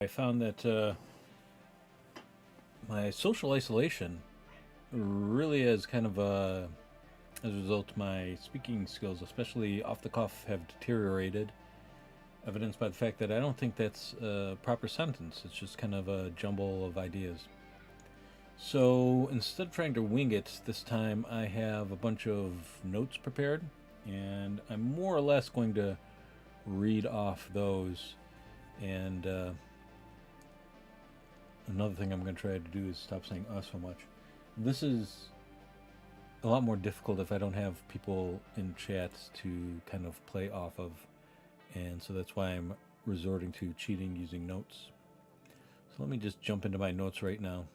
I found that my social isolation really has kind of as a result, my speaking skills, especially off the cuff, have deteriorated, evidenced by the fact that I don't think that's a proper sentence. It's just kind of a jumble of ideas. So instead of trying to wing it this time, I have a bunch of notes prepared, and I'm more or less going to read off those. And another thing I'm going to try to do is stop saying so much. This is a lot more difficult if I don't have people in chats to kind of play off of, and so that's why I'm resorting to cheating using notes. So let me just jump into my notes right now.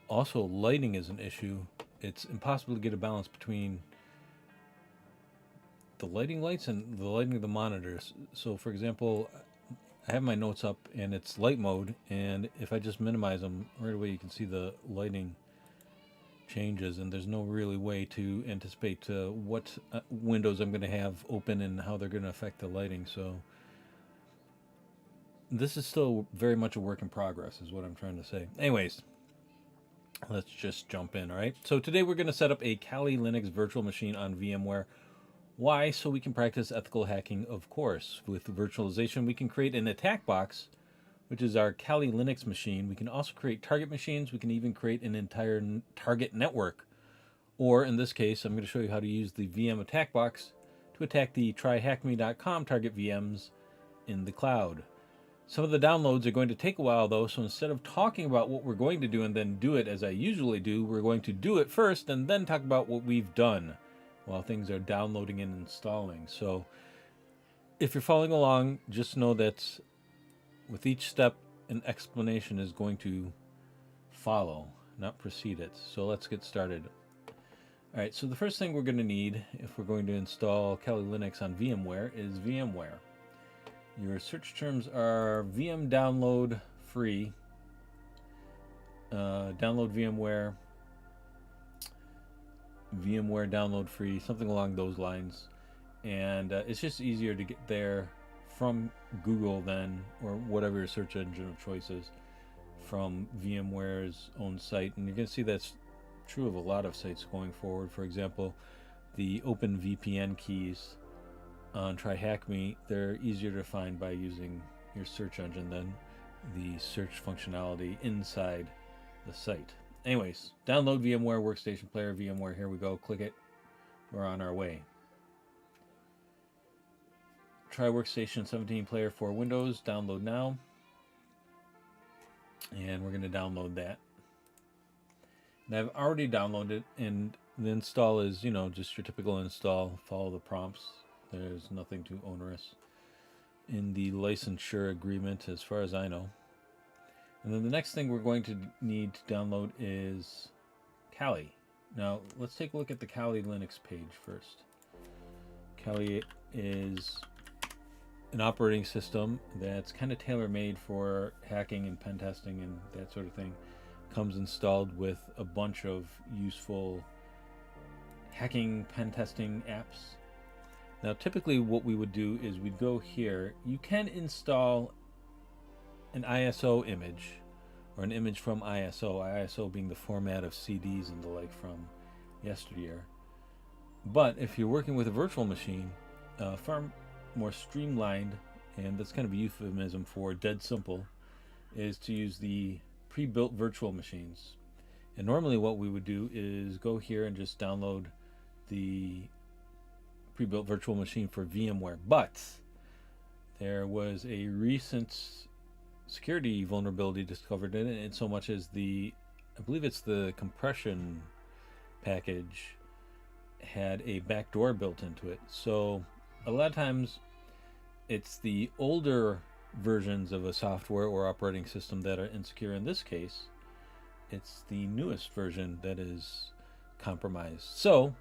Also, lighting is an issue. It's impossible to get a balance between the lighting lights and the lighting of the monitors. So for example, I have my notes up and it's light mode, and if I just minimize them right away, you can see the lighting changes, and there's no really way to anticipate what windows I'm going to have open and how they're going to affect the lighting. So this is still very much a work in progress, is what I'm trying to say. Anyways, let's just jump in. All right, so today we're going to set up a Kali Linux virtual machine on VMware. Why? So we can practice ethical hacking, of course. With virtualization, we can create an attack box, which is our Kali Linux machine. We can also create target machines. We can even create an entire target network. Or in this case, I'm going to show you how to use the VM attack box to attack the TryHackMe.com target VMs in the cloud. Some of the downloads are going to take a while though, so instead of talking about what we're going to do and then do it as I usually do, we're going to do it first and then talk about what we've done while things are downloading and installing. So if you're following along, just know that with each step, an explanation is going to follow, not precede it. So let's get started. All right, so the first thing we're going to need if we're going to install Kali Linux on VMware is VMware. Your search terms are VM download free, download VMware, VMware download free, something along those lines. And it's just easier to get there from Google then, or whatever your search engine of choice is, from VMware's own site. And you're going to see that's true of a lot of sites going forward. For example, the OpenVPN keys on TryHackMe, they're easier to find by using your search engine than the search functionality inside the site. Anyways, download VMware Workstation Player, VMware, here we go, click it, we're on our way. Try Workstation 17 Player for Windows, download now. And we're going to download that. And I've already downloaded, and the install is, just your typical install. Follow the prompts. There's nothing too onerous in the licensure agreement as far as I know. And then the next thing we're going to need to download is Kali. Now, let's take a look at the Kali Linux page first. Kali is an operating system that's kind of tailor-made for hacking and pen testing and that sort of thing. Comes installed with a bunch of useful hacking pen testing apps. Now typically what we would do is we'd go here. You can install an ISO image or an image from ISO being the format of CDs and the like from yesteryear. But if you're working with a virtual machine, far more streamlined, and that's kind of a euphemism for dead simple, is to use the pre-built virtual machines. And normally what we would do is go here and just download the pre-built virtual machine for VMware. But there was a recent security vulnerability discovered in it, and so much as I believe it's the compression package had a backdoor built into it. So a lot of times it's the older versions of a software or operating system that are insecure. In this case, it's the newest version that is compromised. So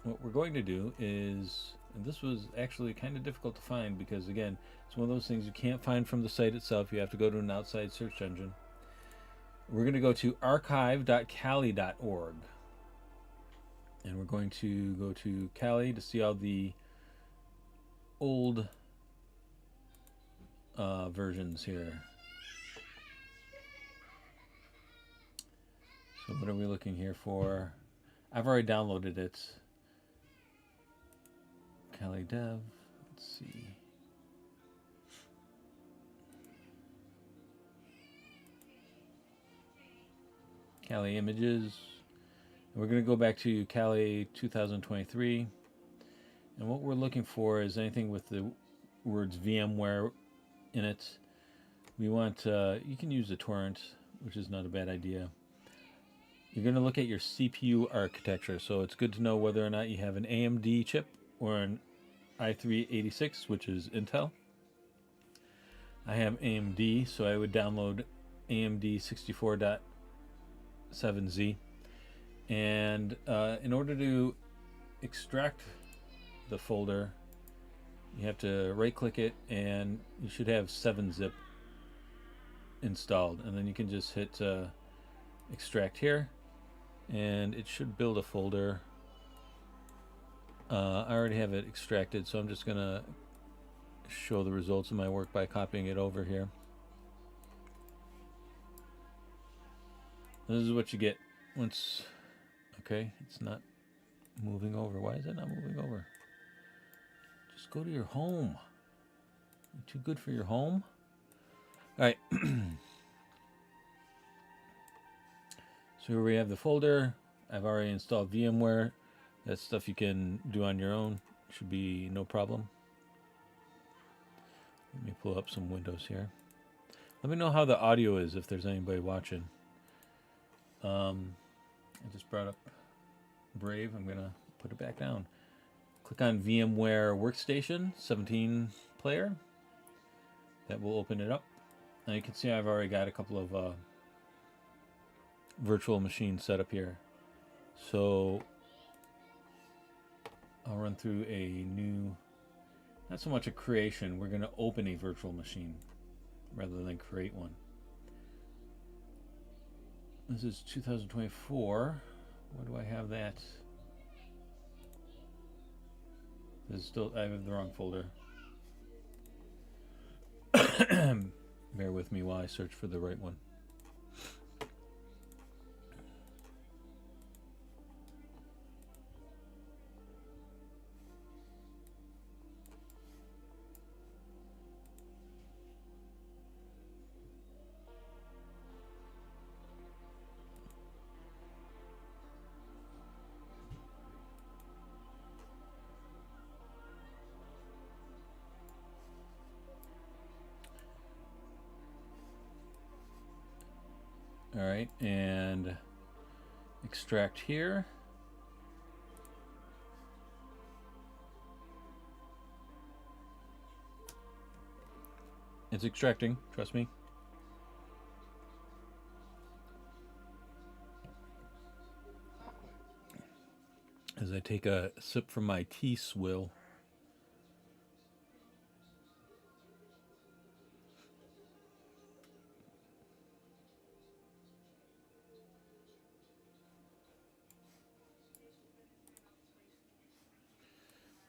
what we're going to do is, and this was actually kind of difficult to find because again, it's one of those things you can't find from the site itself. You have to go to an outside search engine. We're going to go to archive.kali.org, and we're going to go to Kali to see all the old versions here. So what are we looking here for? I've already downloaded it. Kali Dev. Let's see. Kali Images. We're going to go back to Kali 2023. And what we're looking for is anything with the words VMware in it. We want, you can use a torrent, which is not a bad idea. You're going to look at your CPU architecture. So it's good to know whether or not you have an AMD chip or an i3-86, which is Intel. I have AMD, so I would download AMD 64.7Z. And in order to extract the folder, you have to right click it, and you should have 7-zip installed, and then you can just hit extract here, and it should build a folder. I already have it extracted, so I'm just gonna show the results of my work by copying it over here. This is what you get once. Okay, it's not moving over. Why is it not moving over? Just go to your home. You're too good for your home? All right. So here we have the folder. I've already installed VMware. That's stuff you can do on your own. Should be no problem. Let me pull up some windows here. Let me know how the audio is if there's anybody watching. I just brought up Brave. I'm going to put it back down. Click on VMware Workstation 17 player. That will open it up. Now you can see I've already got a couple of virtual machines set up here. So I'll run through a new, not so much a creation, we're going to open a virtual machine rather than create one. This is 2024. Where do I have that? This is still, I have the wrong folder. Bear with me while I search for the right one. All right, and extract here. It's extracting, trust me. As I take a sip from my tea swill.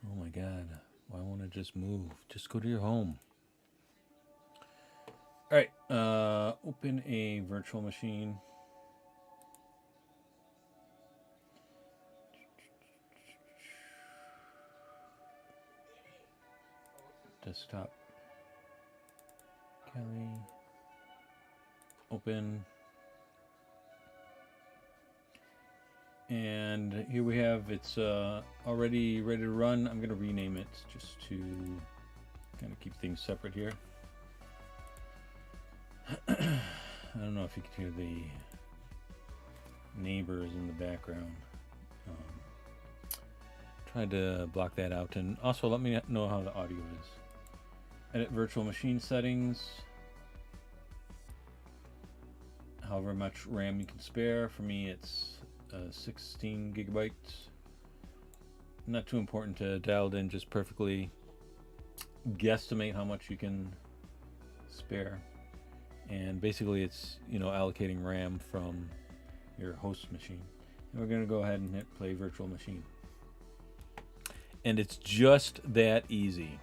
Oh my God, why won't it just move? Just go to your home. All right, open a virtual machine. Desktop. Kali. Open. And here we have, it's already ready to run. I'm going to rename it just to kind of keep things separate here. I don't know if you can hear the neighbors in the background. Tried to block that out. And also let me know how the audio is. Edit virtual machine settings. However much RAM you can spare. For me it's 16 gigabytes. Not too important to dial it in, just perfectly guesstimate how much you can spare. And basically it's, you know, allocating RAM from your host machine. And we're going to go ahead and hit play virtual machine. And it's just that easy.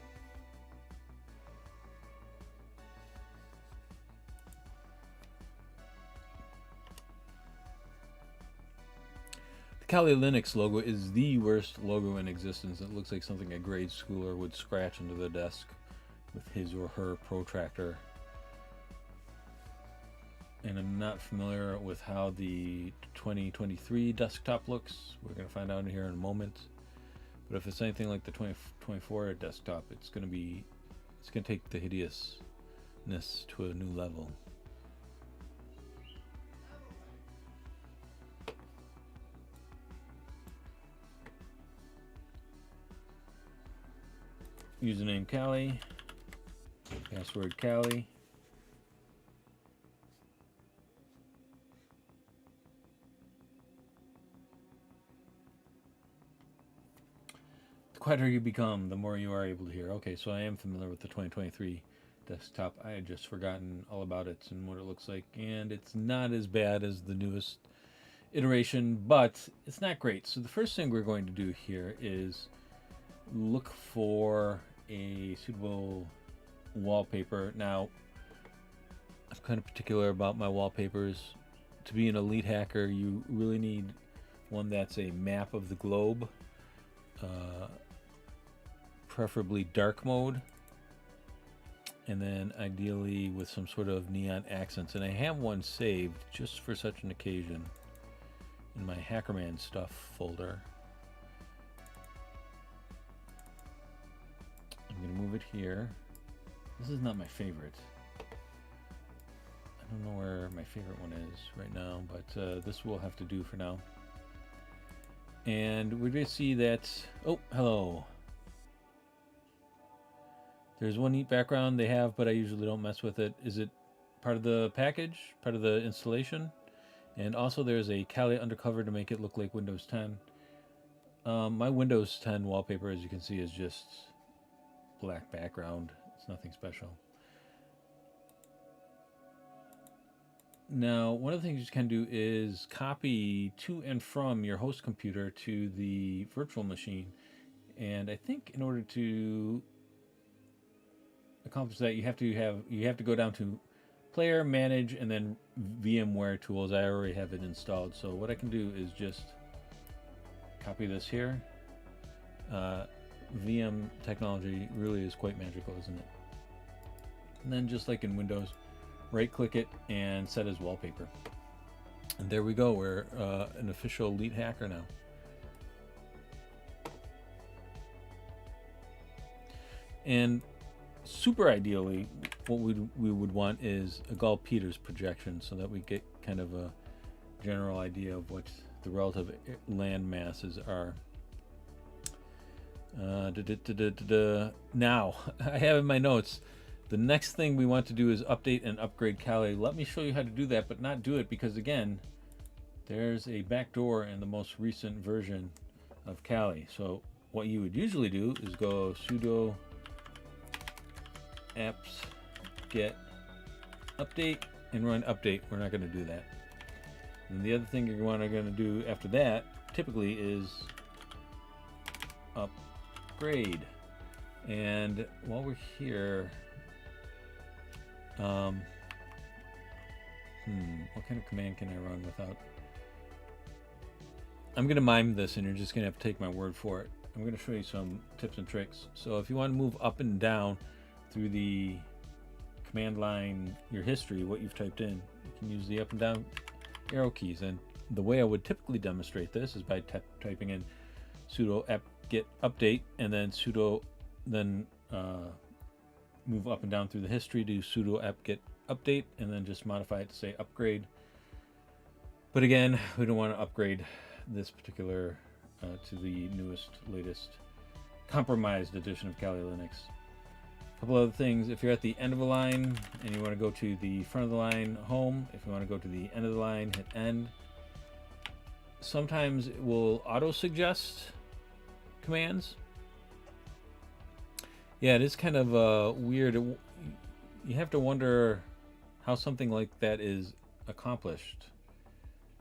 Kali Linux logo is the worst logo in existence. It looks like something a grade schooler would scratch into the desk with his or her protractor. And I'm not familiar with how the 2023 desktop looks. We're going to find out here in a moment. But if it's anything like the 2024 desktop, it's going to take the hideousness to a new level. Username Kali, password Kali. The quieter you become, the more you are able to hear. Okay, so I am familiar with the 2023 desktop. I had just forgotten all about it and what it looks like, and it's not as bad as the newest iteration, but it's not great. So the first thing we're going to do here is look for a suitable wallpaper. Now, I'm kind of particular about my wallpapers. To be an elite hacker, you really need one that's a map of the globe, preferably dark mode, and then ideally with some sort of neon accents. And I have one saved just for such an occasion in my Hackerman stuff folder. I'm going to move it here. This is not my favorite. I don't know where my favorite one is right now, but this will have to do for now. And we're going to see that... Oh, hello. There's one neat background they have, but I usually don't mess with it. Is it part of the package? Part of the installation? And also there's a Kali undercover to make it look like Windows 10. My Windows 10 wallpaper, as you can see, is just black background. It's nothing special. Now, one of the things you can do is copy to and from your host computer to the virtual machine. And I think in order to accomplish that, you have to go down to Player, Manage, and then VMware Tools. I already have it installed. So what I can do is just copy this here. VM technology really is quite magical, isn't it? And then just like in Windows, right click it and set as wallpaper. And there we go, we're an official elite hacker now. And super ideally, what we would want is a Gall-Peters projection so that we get kind of a general idea of what the relative land masses are. Now, I have in my notes, the next thing we want to do is update and upgrade Kali. Let me show you how to do that, but not do it because, again, there's a backdoor in the most recent version of Kali. So what you would usually do is go sudo apps get update and run update. We're not going to do that. And the other thing you're going to do after that typically is upgrade. And while we're here, what kind of command can I run without? I'm going to mime this and you're just going to have to take my word for it. I'm going to show you some tips and tricks. So if you want to move up and down through the command line, your history, what you've typed in, you can use the up and down arrow keys. And the way I would typically demonstrate this is by typing in sudo apt get update and then sudo, then move up and down through the history to sudo apt get update and then just modify it to say upgrade. But again, we don't want to upgrade this particular to the newest, latest compromised edition of Kali Linux. A couple other things: if you're at the end of a line and you want to go to the front of the line, home. If you want to go to the end of the line, hit end. Sometimes it will auto-suggest commands. Yeah, it is kind of weird. You have to wonder how something like that is accomplished.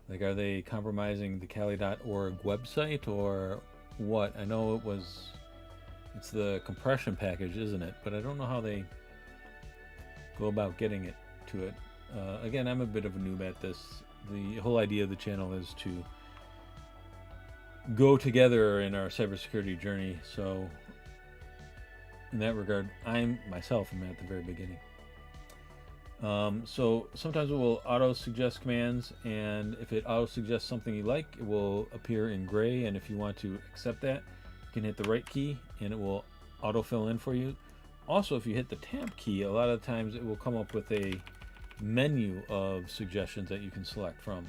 Like, are they compromising the Kali.org website or what? I know it's the compression package, isn't it? But I don't know how they go about getting it to it. Again, I'm a bit of a noob at this. The whole idea of the channel is to go together in our cybersecurity journey. So in that regard, I'm myself am at the very beginning. So sometimes it will auto suggest commands, and if it auto suggests something you like, it will appear in gray. And if you want to accept that, you can hit the right key and it will auto fill in for you. Also, if you hit the tab key, a lot of times it will come up with a menu of suggestions that you can select from.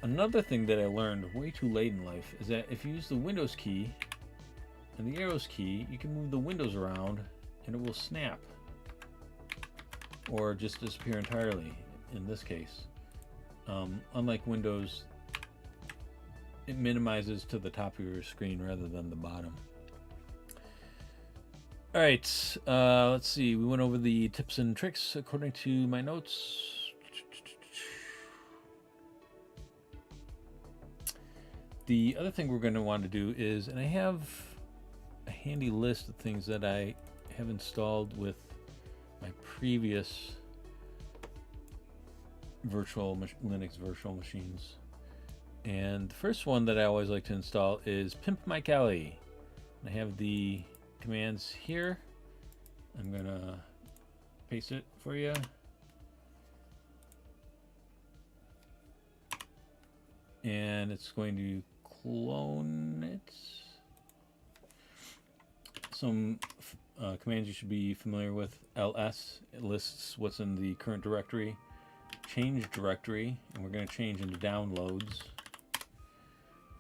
Another thing that I learned way too late in life is that if you use the Windows key and the arrows key, you can move the windows around and it will snap or just disappear entirely in this case. Unlike Windows, it minimizes to the top of your screen rather than the bottom. All right, let's see. We went over the tips and tricks according to my notes. The other thing we're going to want to do is, and I have a handy list of things that I have installed with my previous Linux virtual machines. And the first one that I always like to install is Pimp My Kali. I have the commands here. I'm gonna paste it for you. And it's going to clone it. Some commands you should be familiar with. ls, it lists what's in the current directory. Change directory, and we're going to change into downloads.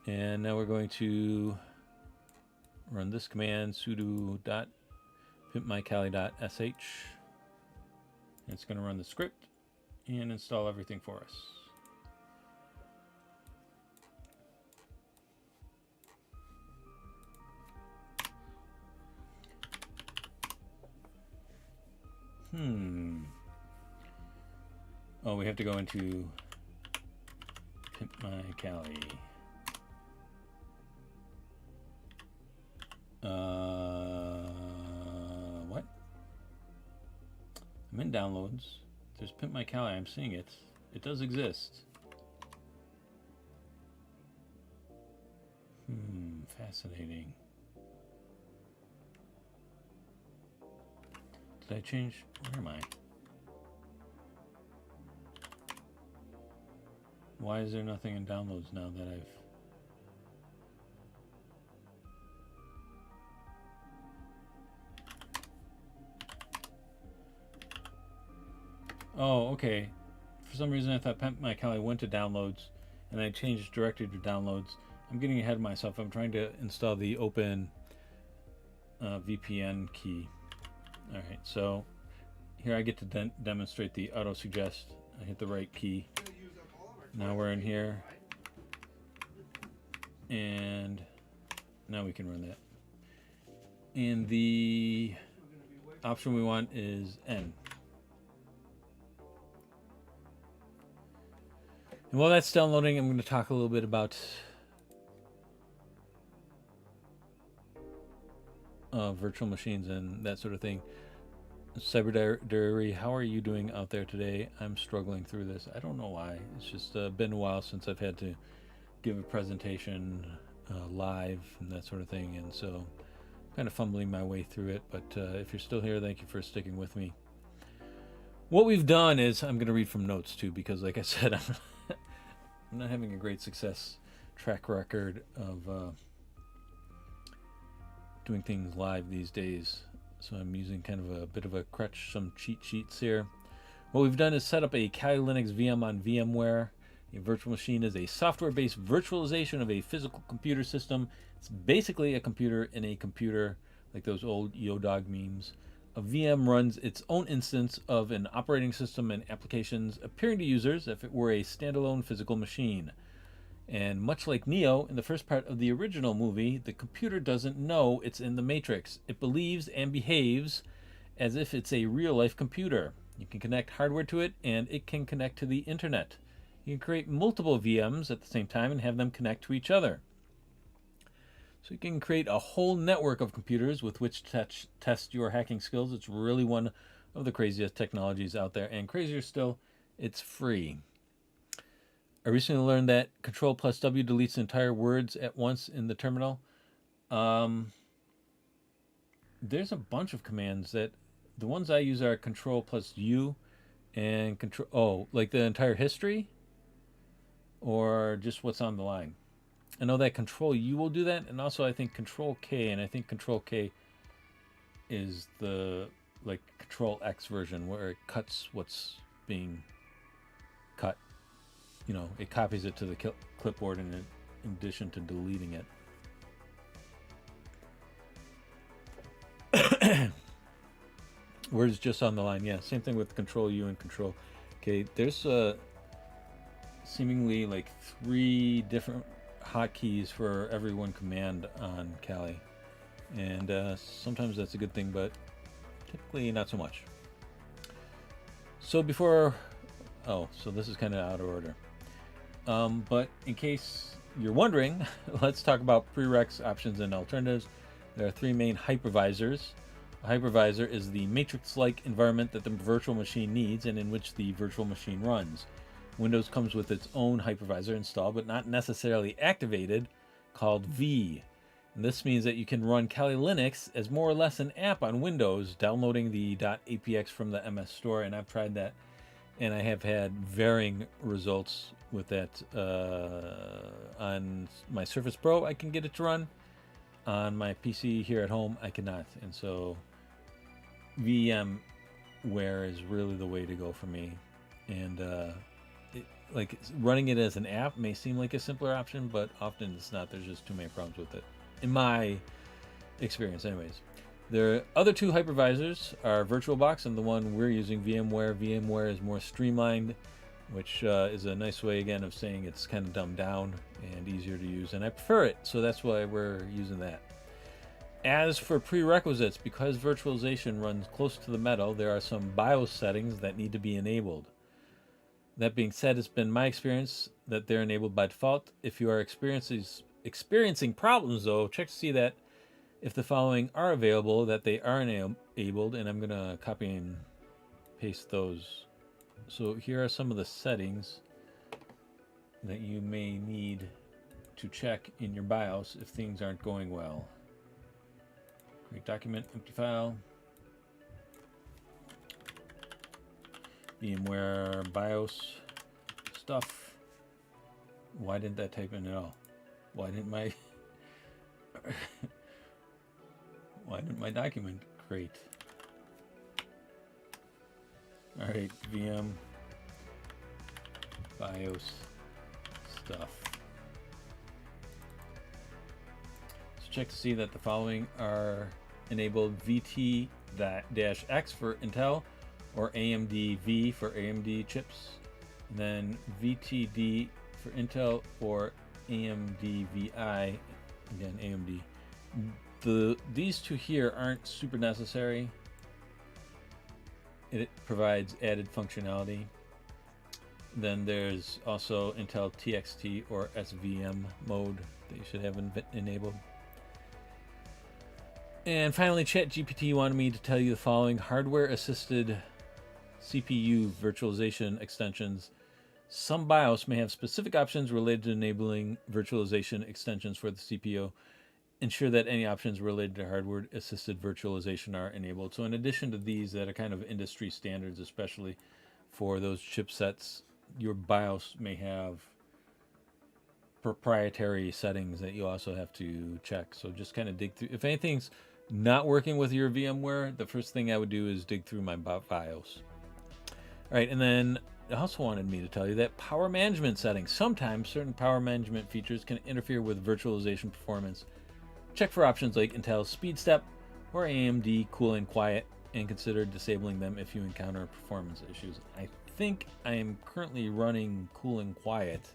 And now we're going to run this command, sudo.pimpmykali.sh. It's going to run the script and install everything for us. Oh, we have to go into Pimp My Kali. What? I'm in downloads. There's Pimp My Kali. I'm seeing it. It does exist. Fascinating. Did I change? Where am I? Why is there nothing in downloads now that I've... Oh, okay. For some reason I thought Pimp My Kali went to downloads and I changed directory to downloads. I'm getting ahead of myself. I'm trying to install the open VPN key. Alright, so here I get to demonstrate the auto suggest. I hit the right key. Now we're in here. And now we can run that. And the option we want is N. And while that's downloading, I'm going to talk a little bit about virtual machines and that sort of thing. Cyber Diary, how are you doing out there today? I'm struggling through this. I don't know why. It's just been a while since I've had to give a presentation live and that sort of thing, and so I'm kind of fumbling my way through it. But if you're still here, thank you for sticking with me. What we've done is, I'm going to read from notes too, because like I said, I'm not having a great success track record of doing things live these days. So I'm using kind of a bit of a crutch, some cheat sheets here. What we've done is set up a Kali Linux VM on VMware. A virtual machine is a software-based virtualization of a physical computer system. It's basically a computer in a computer, like those old Yo-Dog memes. A VM runs its own instance of an operating system and applications, appearing to users as if it were a standalone physical machine. And much like Neo in the first part of the original movie, the computer doesn't know it's in the Matrix. It believes and behaves as if it's a real-life computer. You can connect hardware to it, and it can connect to the internet. You can create multiple VMs at the same time and have them connect to each other. So you can create a whole network of computers with which to test your hacking skills. It's really one of the craziest technologies out there. And crazier still, it's free. I recently learned that Control plus W deletes entire words at once in the terminal. Um, there's a bunch of commands that the ones I use are Control plus U and Control. Oh, like the entire history, or just what's on the line. I know that Control U will do that, and also I think Control K, and I think Control K is the like Control X version where it cuts what's being cut. You know, it copies it to the clipboard in addition to deleting it. Words just on the line, yeah. Same thing with Control U and Control K. There's seemingly like 3 different hotkeys for every one command on Kali, and sometimes that's a good thing, but typically not so much. So before, so this is kind of out of order. But in case you're wondering, let's talk about prereqs, options, and alternatives. There are 3 main hypervisors. A hypervisor is the matrix-like environment that the virtual machine needs and in which the virtual machine runs. Windows comes with its own hypervisor installed, but not necessarily activated, called V. And this means that you can run Kali Linux as more or less an app on Windows, downloading the .apx from the MS Store, and I've tried that, and I have had varying results with that. On my Surface Pro, I can get it to run. On my PC here at home, I cannot, and so VMware is really the way to go for me. And like running it as an app may seem like a simpler option, but often it's not. There's just too many problems with it, in my experience anyways. The other 2 hypervisors are VirtualBox and the one we're using, VMware. VMware is more streamlined, which is a nice way, again, of saying it's kind of dumbed down and easier to use, and I prefer it, so that's why we're using that. As for prerequisites, because virtualization runs close to the metal, there are some BIOS settings that need to be enabled. That being said, it's been my experience that they're enabled by default. If you are experiencing problems, though, check to see that if the following are available, that they are enabled, and I'm going to copy and paste those. So here are some of the settings that you may need to check in your BIOS if things aren't going well. Create document, empty file. VMware BIOS stuff. Why didn't that type in at all? Why didn't my document create? All right, VM BIOS stuff. So check to see that the following are enabled: VT-X for Intel, or AMD V for AMD chips, and then VTD for Intel, or AMD VI, again AMD. These 2 here aren't super necessary. It provides added functionality. Then there's also Intel TXT or SVM mode that you should have enabled. And finally, ChatGPT wanted me to tell you the following: hardware-assisted CPU virtualization extensions. Some BIOS may have specific options related to enabling virtualization extensions for the CPU. Ensure that any options related to hardware-assisted virtualization are enabled. So in addition to these that are kind of industry standards, especially for those chipsets, your BIOS may have proprietary settings that you also have to check. So just kind of dig through. If anything's not working with your VMware, the first thing I would do is dig through my BIOS. All right, and then it also wanted me to tell you that power management settings. Sometimes certain power management features can interfere with virtualization performance. Check for options like Intel Speed Step or AMD Cool and Quiet, and consider disabling them if you encounter performance issues. I think I am currently running Cool and Quiet.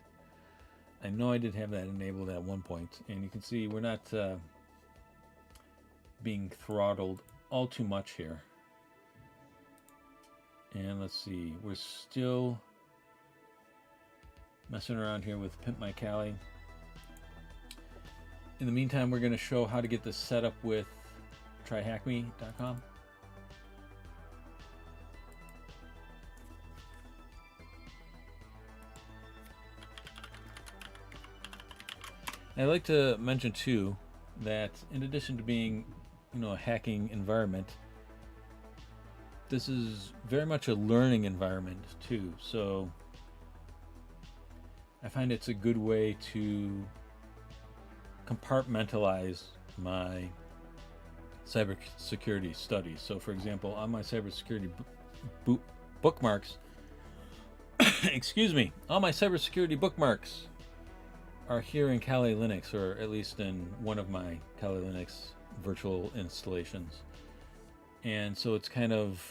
I know I did have that enabled at one point, and you can see we're not being throttled all too much here. And let's see, we're still messing around here with Pimp My Kali. In the meantime, we're going to show how to get this set up with TryHackMe.com. I'd like to mention too that in addition to being, a hacking environment, this is very much a learning environment too. So I find it's a good way to compartmentalize my cybersecurity studies. So, for example, on my cybersecurity bookmarks, excuse me, all my cybersecurity bookmarks are here in Kali Linux, or at least in one of my Kali Linux virtual installations. And so it's kind of,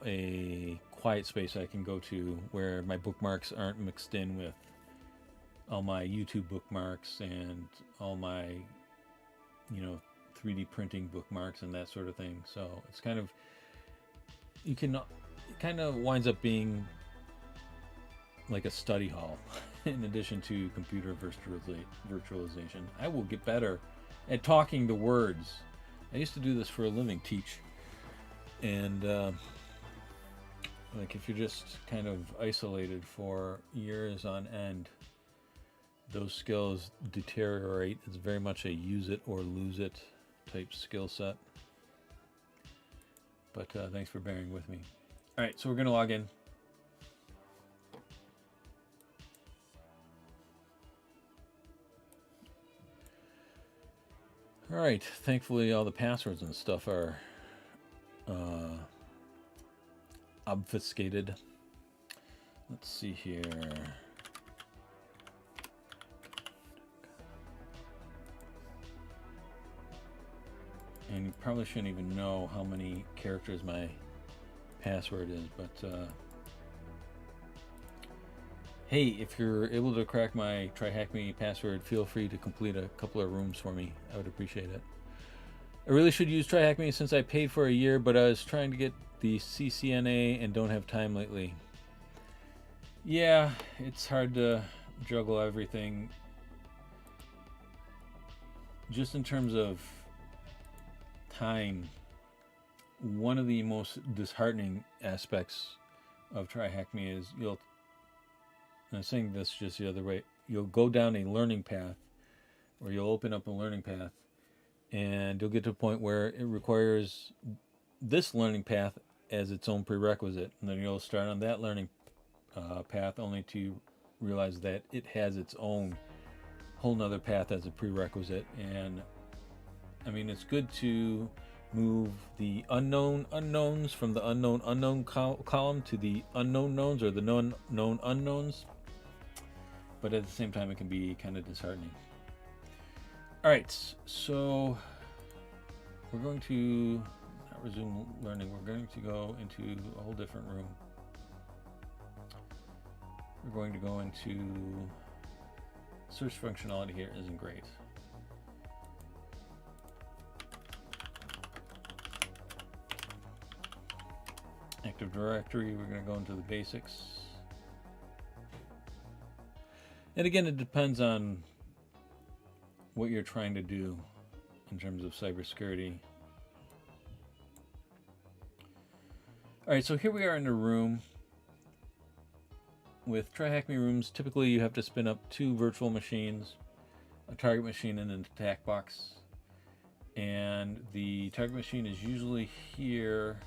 a quiet space I can go to where my bookmarks aren't mixed in with all my YouTube bookmarks and all my, 3D printing bookmarks and that sort of thing. So it's kind of, it kind of winds up being like a study hall in addition to computer virtualization. I will get better at talking the words. I used to do this for a living, teach. And like if you're just kind of isolated for years on end, those skills deteriorate. It's very much a use it or lose it type skill set. But thanks for bearing with me. All right, so we're going to log in. All right, thankfully all the passwords and stuff are obfuscated. Let's see here. And you probably shouldn't even know how many characters my password is, but hey, if you're able to crack my TryHackMe password, feel free to complete a couple of rooms for me. I would appreciate it. I really should use TryHackMe since I paid for a year, but I was trying to get the CCNA and don't have time lately. Yeah, it's hard to juggle everything. Just in terms of time, one of the most disheartening aspects of TryHackMe is I'm saying this just the other way, you'll go down a learning path, or you'll open up a learning path, and you'll get to a point where it requires this learning path as its own prerequisite, and then you'll start on that learning path only to realize that it has its own whole nother path as a prerequisite. And I mean, it's good to move the unknown unknowns from the unknown column to the unknown knowns, or the known unknowns, but at the same time it can be kind of disheartening. All right, so we're going to not resume learning. We're going to go into a whole different room. We're going to go into search functionality. Here isn't great. Active Directory, we're going to go into the basics. And again, it depends on what you're trying to do in terms of cybersecurity. All right, so here we are in a room. With TryHackMe rooms, typically you have to spin up 2 virtual machines, a target machine and an attack box. And the target machine is usually here,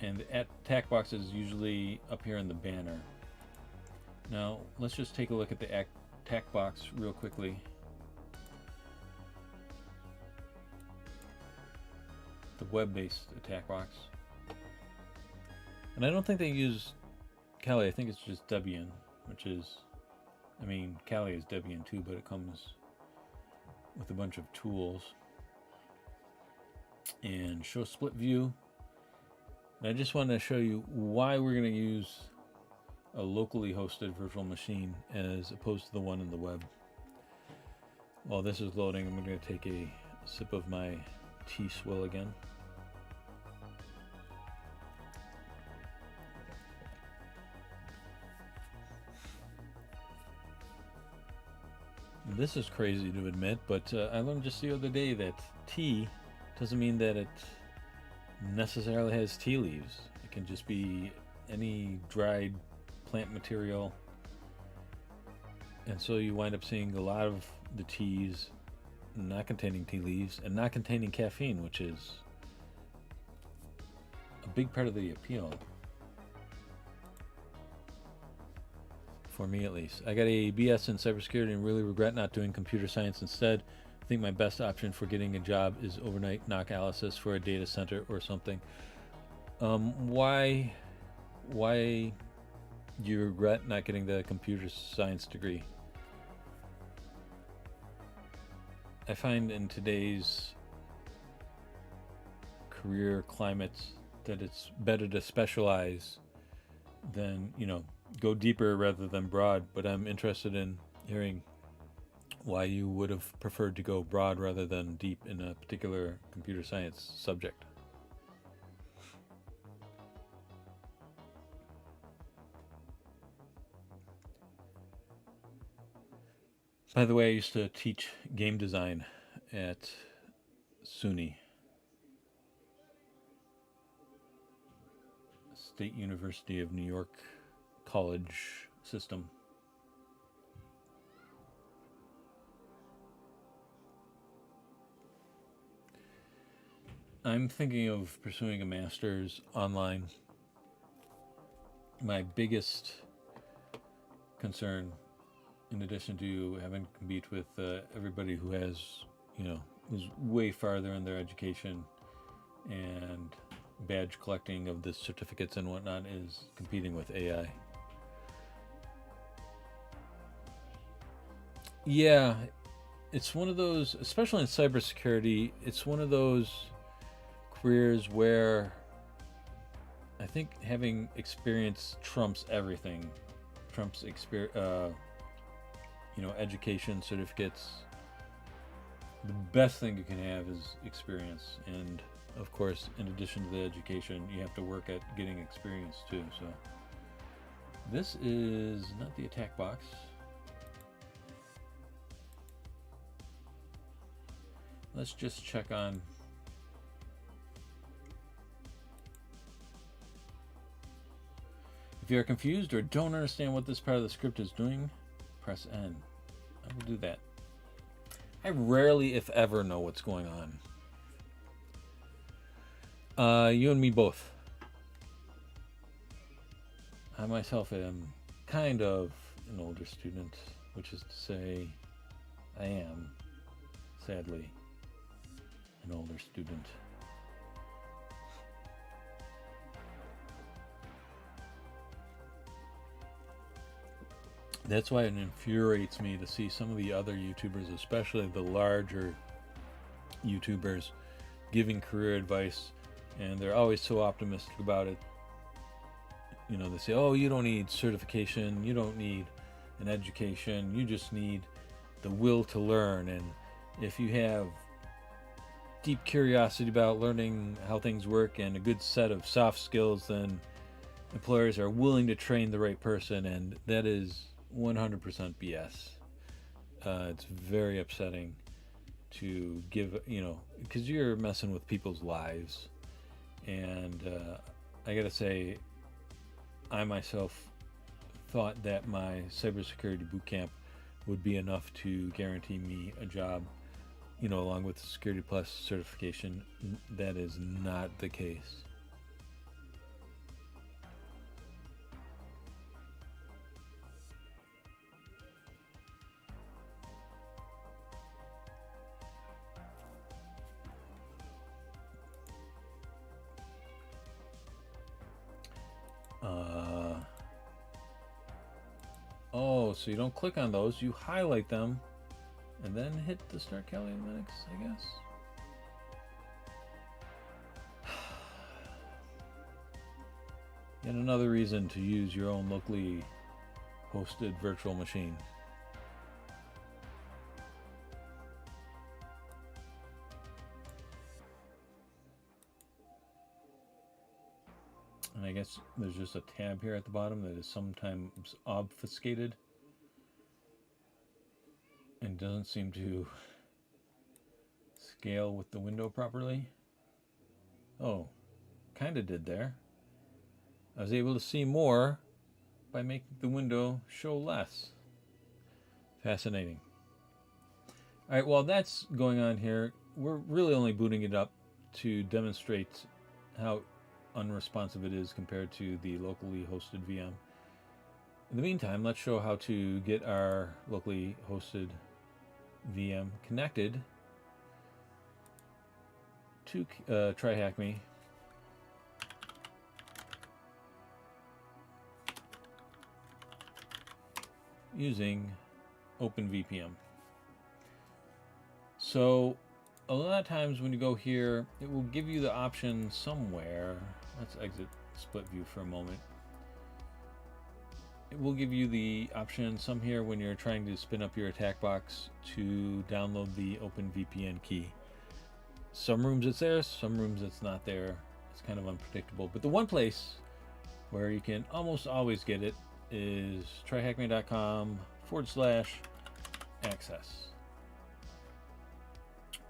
and the attack box is usually up here in the banner. Now, let's just take a look at the attack box real quickly. The web-based attack box. And I don't think they use Kali. I think it's just Debian, which is, I mean, Kali is Debian too, but it comes with a bunch of tools. And show split view. And I just want to show you why we're going to use a locally hosted virtual machine as opposed to the one in the web. While this is loading, I'm going to take a sip of my tea swill again. This is crazy to admit, but I learned just the other day that tea doesn't mean that it necessarily has tea leaves. It can just be any dried plant material And so you wind up seeing a lot of the teas not containing tea leaves and not containing caffeine, which is a big part of the appeal. For me, at least. I got a BS in cybersecurity and really regret not doing computer science instead. I think my best option for getting a job is overnight knock analysis for a data center or something. Why do you regret not getting the computer science degree? I find in today's career climate that it's better to specialize than, go deeper rather than broad. But I'm interested in hearing why you would have preferred to go broad rather than deep in a particular computer science subject. By the way, I used to teach game design at SUNY, State University of New York college system. I'm thinking of pursuing a master's online. My biggest concern, in addition to having to compete with everybody who has, who's way farther in their education and badge collecting of the certificates and whatnot, is competing with AI. Yeah, it's one of those, especially in cybersecurity, it's one of those careers where I think having experience trumps everything. Trumps education, certificates. The best thing you can have is experience, and of course, in addition to the education, you have to work at getting experience too. So this is not the attack box. Let's just check on. If you are confused or don't understand what this part of the script is doing, press N. I will do that. I rarely, if ever, know what's going on. You and me both. I myself am kind of an older student, which is to say, I am, sadly, an older student. That's why it infuriates me to see some of the other YouTubers, especially the larger YouTubers, giving career advice, and they're always so optimistic about it. They say, oh, you don't need certification, you don't need an education, you just need the will to learn. And if you have deep curiosity about learning how things work and a good set of soft skills, then employers are willing to train the right person. And that is 100% BS. It's very upsetting to give, because you're messing with people's lives. And I gotta say, I myself thought that my cybersecurity bootcamp would be enough to guarantee me a job, along with the Security Plus certification. That is not the case. So you don't click on those, you highlight them, and then hit the Start Kali Linux, I guess. Yet another reason to use your own locally hosted virtual machine. And I guess there's just a tab here at the bottom that is sometimes obfuscated and doesn't seem to scale with the window properly. Oh, kind of did there. I was able to see more by making the window show less. Fascinating. All right, while that's going on here, we're really only booting it up to demonstrate how unresponsive it is compared to the locally hosted VM. In the meantime, let's show how to get our locally hosted VM connected to TryHackMe using OpenVPN. So a lot of times when you go here, it will give you the option somewhere. Let's exit split view for a moment. It will give you the option some here when you're trying to spin up your attack box to download the OpenVPN key. Some rooms it's there, some rooms it's not there. It's kind of unpredictable. But the one place where you can almost always get it is tryhackme.com/access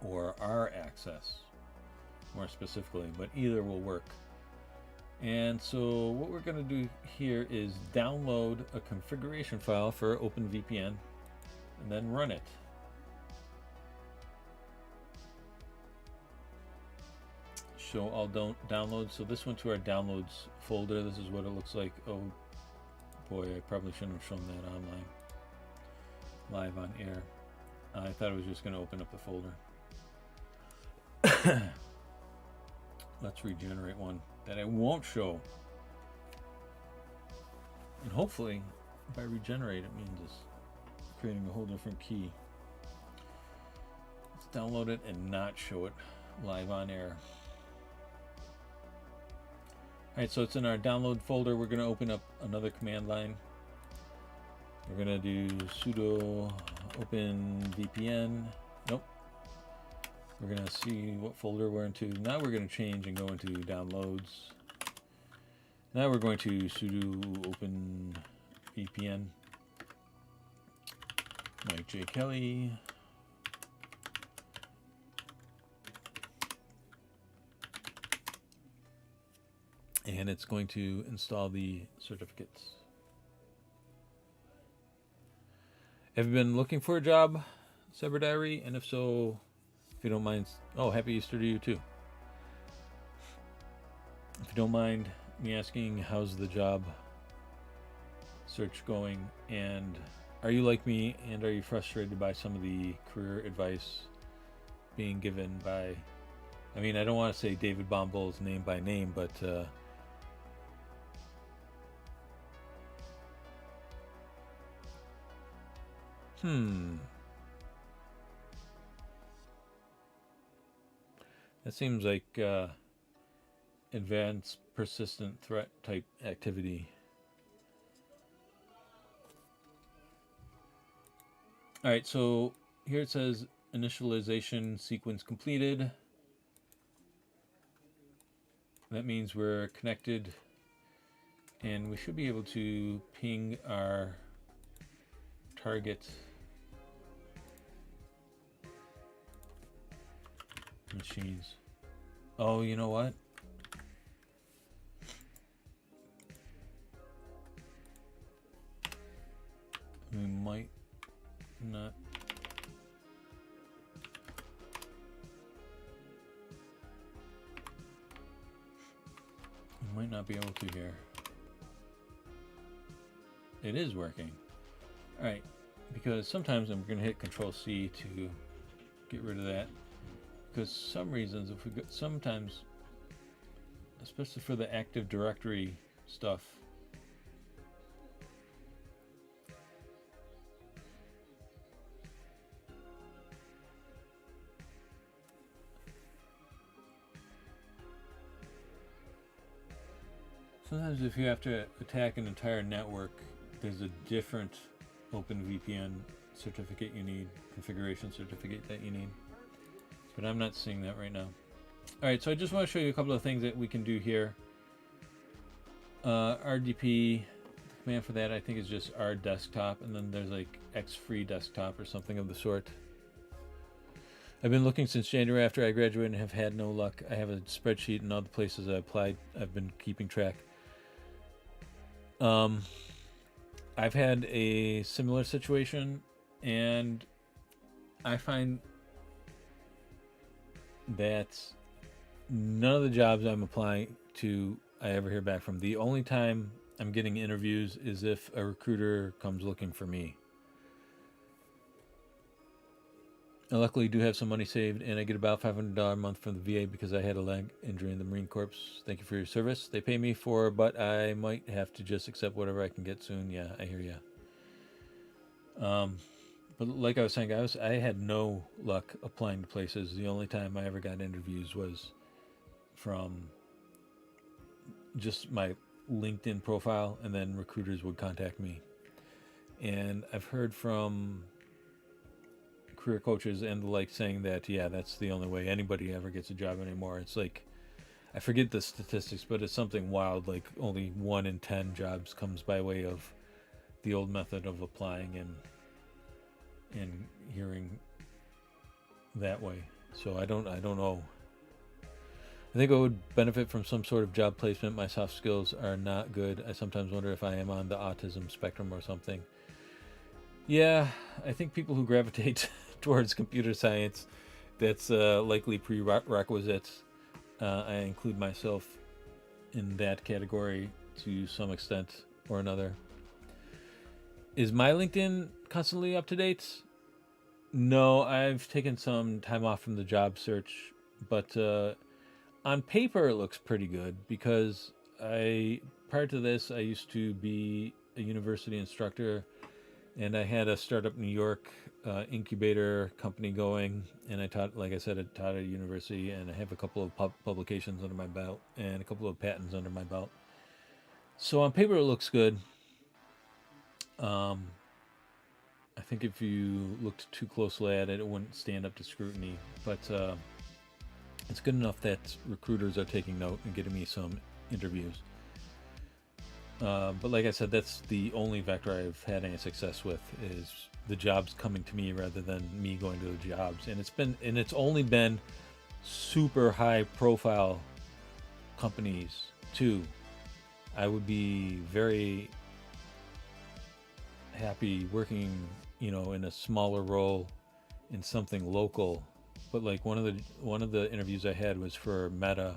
or r-access more specifically, but either will work. And so what we're going to do here is download a configuration file for OpenVPN and then run it. Show all downloads. So this went to our downloads folder. This is what it looks like. Oh boy, I probably shouldn't have shown that online, live on air. I thought it was just going to open up the folder. Let's regenerate one that I won't show. And hopefully, if I regenerate, it means it's creating a whole different key. Let's download it and not show it live on air. Alright, so it's in our download folder. We're going to open up another command line. We're going to do sudo openvpn. Nope. We're going to see what folder we're into. Now we're going to change and go into downloads. Now we're going to sudo openvpn. Mike J. Kelly. And it's going to install the certificates. Have you been looking for a job, Cyber Diary? And if so, if you don't mind, oh, happy Easter to you too. If you don't mind me asking, how's the job search going? And are you like me, and are you frustrated by some of the career advice being given by, I mean, I don't want to say David Bomball's name by name, but that seems like advanced persistent threat type activity. All right, so here it says initialization sequence completed. That means we're connected, and we should be able to ping our target machines. Oh, you know what? We might not. We might not be able to here. It is working. All right, because sometimes I'm going to hit Control C to get rid of that. Because some reasons, if we go, sometimes, especially for the Active Directory stuff, sometimes if you have to attack an entire network, there's a different OpenVPN certificate you need, configuration certificate that you need. But I'm not seeing that right now. All right, so I just want to show you a couple of things that we can do here. RDP, the command for that I think is just R desktop, and then there's like X free desktop or something of the sort. I've been looking since January after I graduated and have had no luck. I have a spreadsheet and all the places I applied. I've been keeping track. I've had a similar situation And I find that none of the jobs I'm applying to I ever hear back from. The only time I'm getting interviews is if a recruiter comes looking for me. I luckily do have some money saved, and I get about $500 a month from the VA because I had a leg injury in the Marine Corps. Thank you for your service. They pay me for, but I might have to just accept whatever I can get soon. Yeah, I hear ya. But like I was saying, I had no luck applying to places. The only time I ever got interviews was from just my LinkedIn profile, and then recruiters would contact me. And I've heard from career coaches and the like saying that, yeah, that's the only way anybody ever gets a job anymore. It's like, I forget the statistics, but it's something wild, like only 1 in 10 jobs comes by way of the old method of applying and hearing that way. So I don't know. I think I would benefit from some sort of job placement. My soft skills are not good. I sometimes wonder if I am on the autism spectrum or something. Yeah, I think people who gravitate towards computer science, that's likely prerequisites. I include myself in that category to some extent or another. Is my LinkedIn constantly up to date? No, I've taken some time off from the job search, but on paper it looks pretty good because prior to this I used to be a university instructor, and I had a startup New York incubator company going, and I taught, like I said, I taught at a university, and I have a couple of publications under my belt and a couple of patents under my belt. So on paper it looks good. I think if you looked too closely at it, it wouldn't stand up to scrutiny. But it's good enough that recruiters are taking note and getting me some interviews. But like I said, that's the only vector I've had any success with, is the jobs coming to me rather than me going to the jobs. And it's only been super high profile companies too. I would be very happy working, in a smaller role in something local. But like one of the interviews I had was for Meta.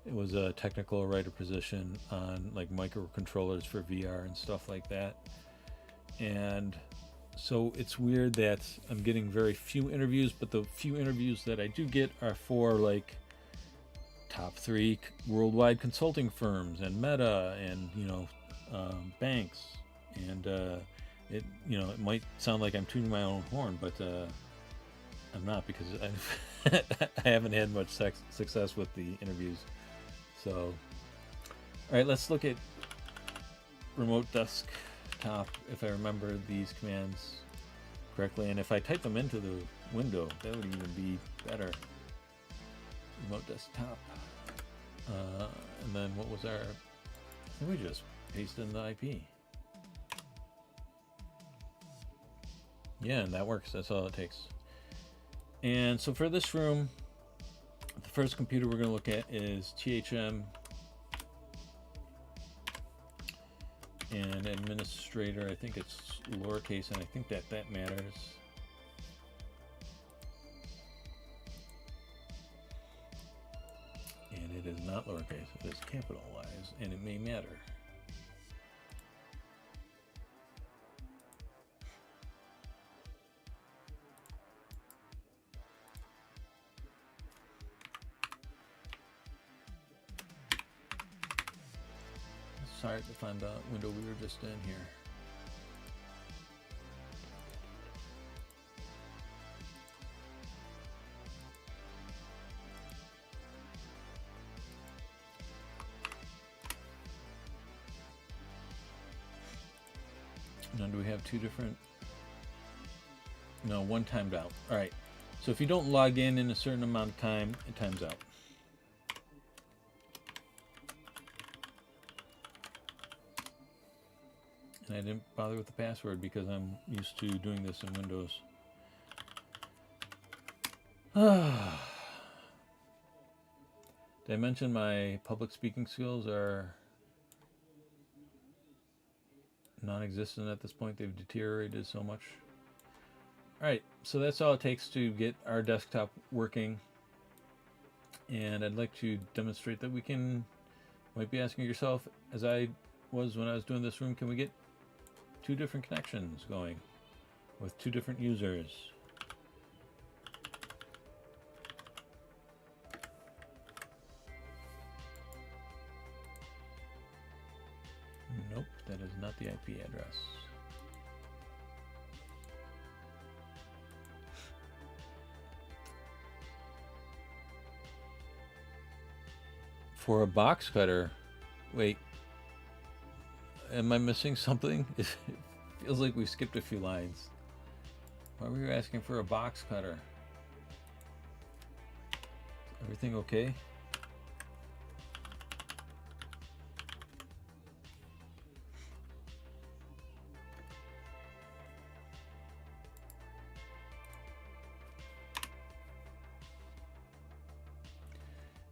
It was a technical writer position on like microcontrollers for VR and stuff like that. And so it's weird that I'm getting very few interviews, but the few interviews that I do get are for like top 3 worldwide consulting firms and Meta and banks. And it might sound like I'm tooting my own horn, but I'm not, because I haven't had much success with the interviews. So, all right, let's look at remote desktop, if I remember these commands correctly. And if I type them into the window, that would even be better. Remote desktop. And then what was our... I think we just pasted in the IP. Yeah, and that works. That's all it takes. And so for this room, the first computer we're going to look at is THM and administrator. I think it's lowercase, and I think that matters. And it is not lowercase, it is capitalized, and it may matter. Sorry to find the window we were just in here. Now, do we have 2 different? No, 1 timed out. All right. So if you don't log in a certain amount of time, it times out. And I didn't bother with the password because I'm used to doing this in Windows. Did I mention my public speaking skills are non-existent at this point? They've deteriorated so much. Alright, so that's all it takes to get our desktop working. And I'd like to demonstrate that we can, might be asking yourself, as I was when I was doing this room, can we get 2 different connections going with 2 different users? Nope, that is not the IP address. For a box cutter, wait, am I missing something? It feels like we skipped a few lines. Why were you asking for a box cutter? Everything okay?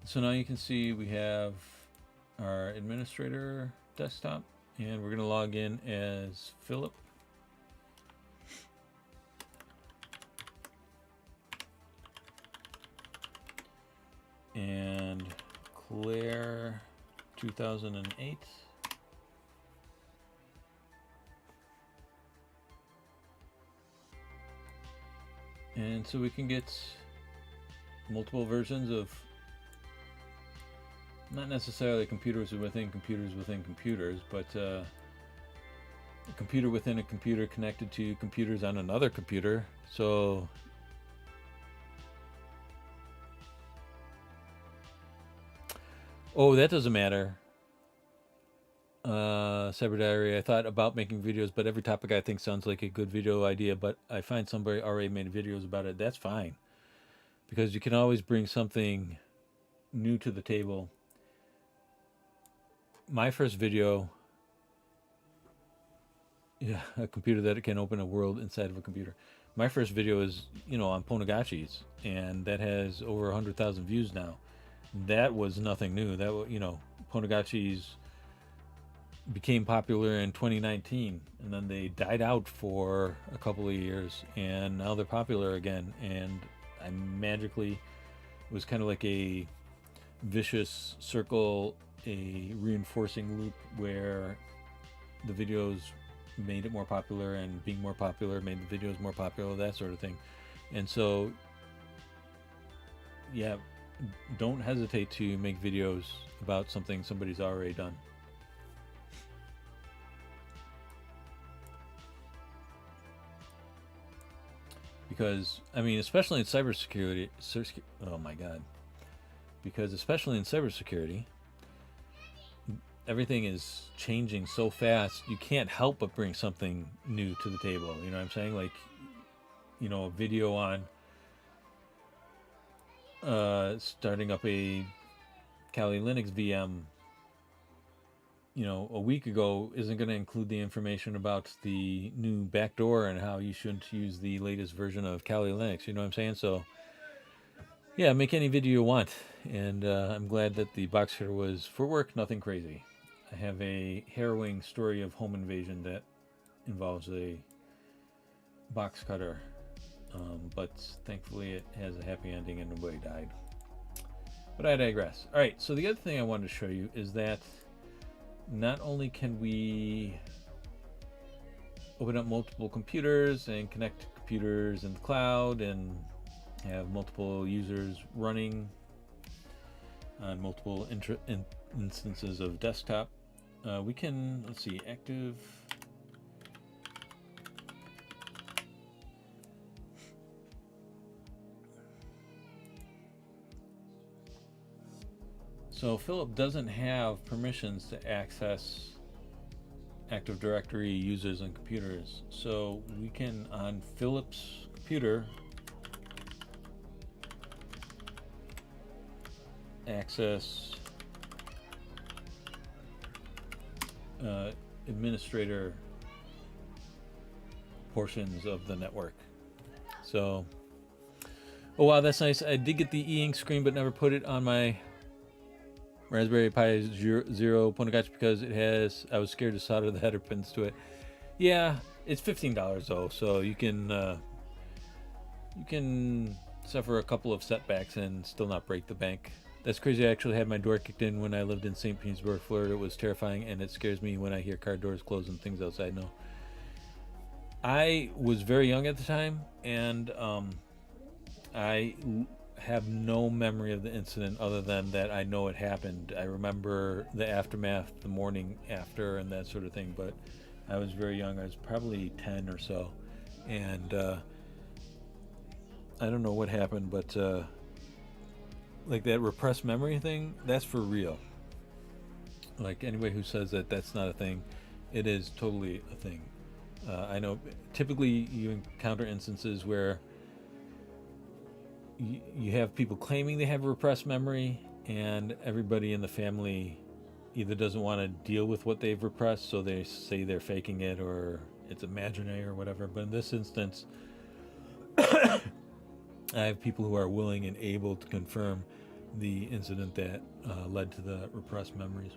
So now you can see we have our administrator desktop, and we're going to log in as Philip. And Claire 2008. And so we can get multiple versions of, not necessarily computers within computers, but a computer within a computer connected to computers on another computer. So that doesn't matter. Cyber Diary, I thought about making videos, but every topic I think sounds like a good video idea, but I find somebody already made videos about it. That's fine, because you can always bring something new to the table. My first video, yeah, a computer that can open a world inside of a computer. My first video is, on Ponegashis, and that has over 100,000 views now. That was nothing new. That was, Ponegashis became popular in 2019, and then they died out for a couple of years, and now they're popular again. And I magically was kind of like a vicious circle, a reinforcing loop where the videos made it more popular, and being more popular made the videos more popular, that sort of thing. And so, yeah, don't hesitate to make videos about something somebody's already done. Because, especially in cybersecurity, oh my God. Because especially in cybersecurity, everything is changing so fast, you can't help but bring something new to the table. You know what I'm saying? Like, a video on starting up a Kali Linux VM, a week ago isn't going to include the information about the new backdoor and how you shouldn't use the latest version of Kali Linux. You know what I'm saying? So, yeah, make any video you want. And I'm glad that the box cutter was for work, nothing crazy. I have a harrowing story of home invasion that involves a box cutter, but thankfully it has a happy ending and nobody died. But I digress. All right, so the other thing I wanted to show you is that not only can we open up multiple computers and connect computers in the cloud and have multiple users running on multiple instances of desktop, we can, let's see, active. So Philip doesn't have permissions to access Active Directory users and computers. So we can, on Philip's computer, access administrator portions of the network. So, oh wow, that's nice. I did get the e-ink screen, but never put it on my Raspberry Pi Zero Ponegashis because it has, I was scared to solder the header pins to it. Yeah, it's $15 though, so you can you can suffer a couple of setbacks and still not break the bank. That's crazy. I actually had my door kicked in when I lived in St. Petersburg, Florida. It was terrifying, and it scares me when I hear car doors close and things outside. No, I was very young at the time, and I have no memory of the incident other than that I know it happened. I remember the aftermath, the morning after, and that sort of thing. But I was very young. I was probably 10 or so, and I don't know what happened, but like that repressed memory thing, that's for real. Like anybody who says that that's not a thing, it is totally a thing. I know typically you encounter instances where you have people claiming they have repressed memory, and everybody in the family either doesn't want to deal with what they've repressed, so they say they're faking it or it's imaginary or whatever. But in this instance, I have people who are willing and able to confirm the incident that led to the repressed memories.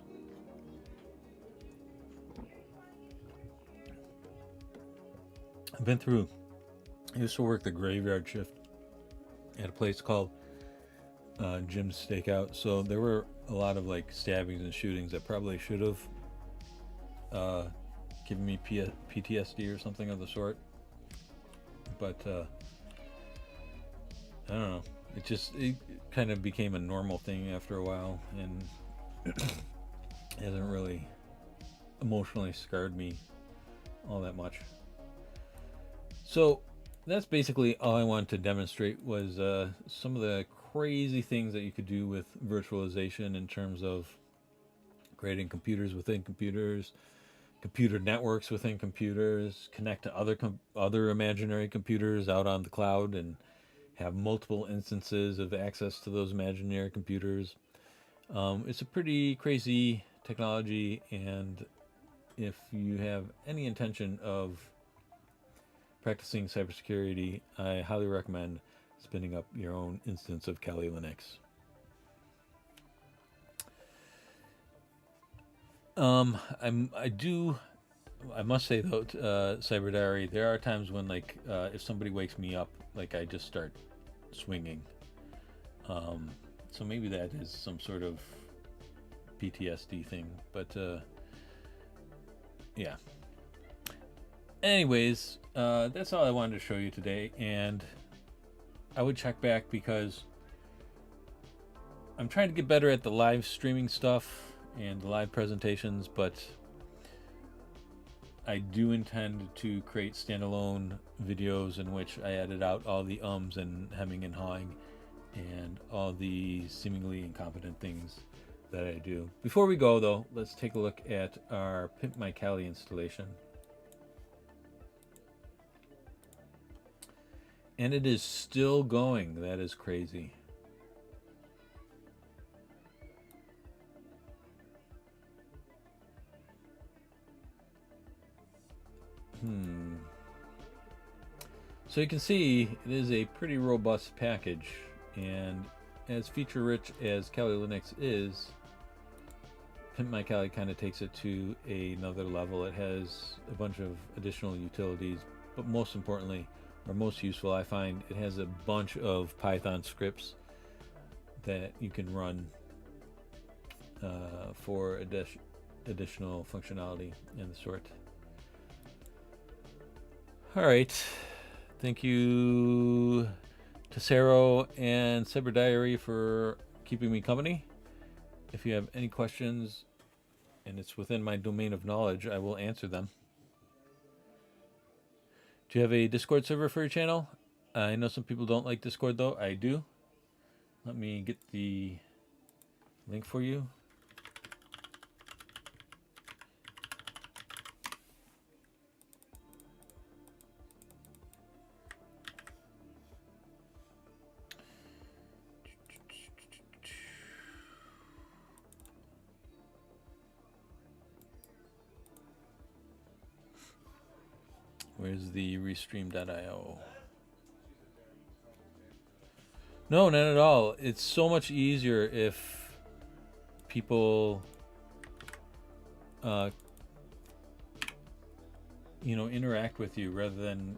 I've been through, I used to work the graveyard shift at a place called Jim's Stakeout. So there were a lot of like stabbings and shootings that probably should have given me PTSD or something of the sort. But I don't know. It kind of became a normal thing after a while, and hasn't really emotionally scarred me all that much. So that's basically all I wanted to demonstrate was some of the crazy things that you could do with virtualization in terms of creating computers within computers, computer networks within computers, connect to other imaginary computers out on the cloud, and have multiple instances of access to those imaginary computers. It's a pretty crazy technology, and if you have any intention of practicing cybersecurity, I highly recommend spinning up your own instance of Kali Linux. I must say though, Cyber Diary, there are times when like if somebody wakes me up, like I just start swinging. So maybe that is some sort of PTSD thing, but yeah. Anyways, that's all I wanted to show you today, and I would check back because I'm trying to get better at the live streaming stuff and the live presentations, but I do intend to create standalone videos in which I edit out all the ums and hemming and hawing and all the seemingly incompetent things that I do. Before we go though, let's take a look at our Pimp My Kali installation. And it is still going. That is crazy. So you can see it is a pretty robust package, and as feature rich as Kali Linux is, Pimp My Kali kind of takes it to another level. It has a bunch of additional utilities, but most importantly, or most useful, I find it has a bunch of Python scripts that you can run for additional functionality and the sort. All right, thank you to Saro and Cyber Diary for keeping me company. If you have any questions and it's within my domain of knowledge, I will answer them. Do you have a Discord server for your channel? I know some people don't like Discord though. I do. Let me get the link for you. Where's the restream.io? No, not at all. It's so much easier if people, interact with you rather than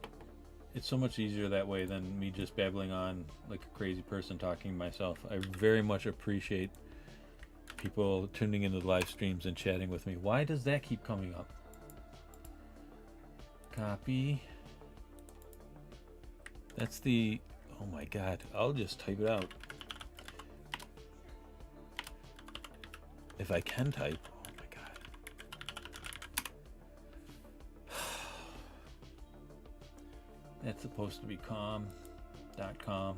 It's so much easier that way than me just babbling on like a crazy person talking to myself. I very much appreciate people tuning into the live streams and chatting with me. Why does that keep coming up? Copy. That's the... Oh my god. I'll just type it out. If I can type. Oh my god. That's supposed to be com.com.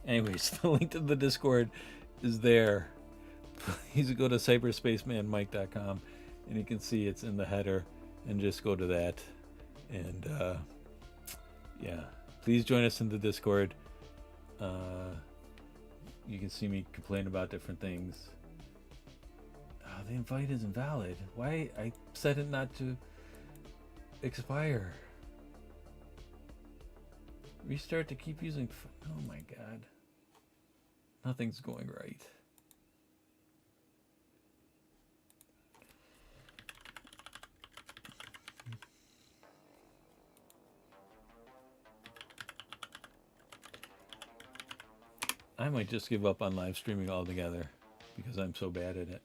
Anyways, the link to the Discord is there. Please go to cyberspacemanmike.com and you can see it's in the header, and just go to that. And yeah, please join us in the Discord. You can see me complain about different things. Oh, the invite is invalid. Why? I set it not to expire. Restart to keep using. Oh my god. Nothing's going right. I might just give up on live streaming altogether because I'm so bad at it.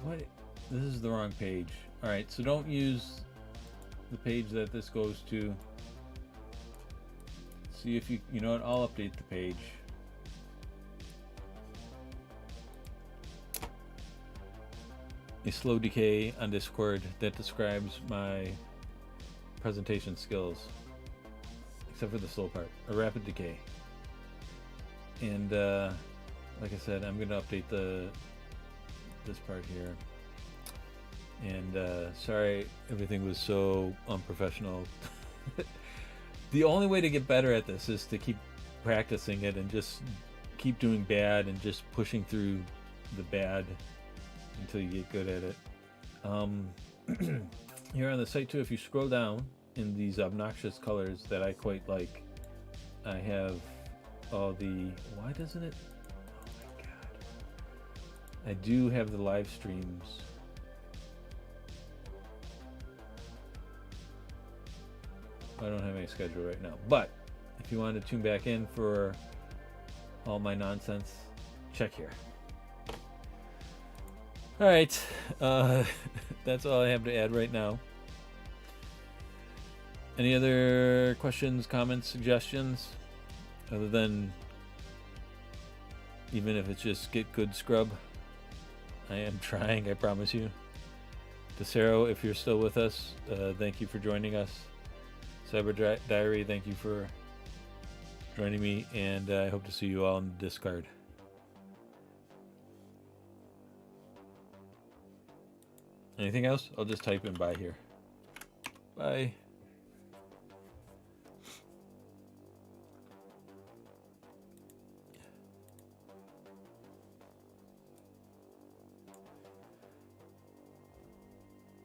What? This is the wrong page. Alright, so don't use the page that this goes to. See if you know what, I'll update the page. A slow decay on Discord that describes my presentation skills, except for the slow part. A rapid decay. And like I said, I'm gonna update this part here. And sorry everything was so unprofessional. The only way to get better at this is to keep practicing it and just keep doing bad and just pushing through the bad until you get good at it. Here on the site too, if you scroll down in these obnoxious colors that I quite like, I have all the... Why doesn't it... Oh my god. I do have the live streams. I don't have any schedule right now, but if you want to tune back in for all my nonsense, check here. All right, that's all I have to add right now. Any other questions, comments, suggestions, other than even if it's just get good scrub? I am trying, I promise you. DeCero, if you're still with us, thank you for joining us. Cyber Diary, thank you for joining me, and I hope to see you all in the Discord. Anything else? I'll just type in bye here. Bye.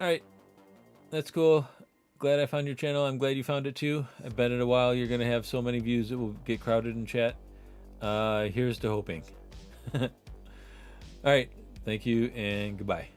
Alright, that's cool. Glad I found your channel. I'm glad you found it too. I bet in a while you're going to have so many views it will get crowded in chat. Here's to hoping. Alright, thank you and goodbye.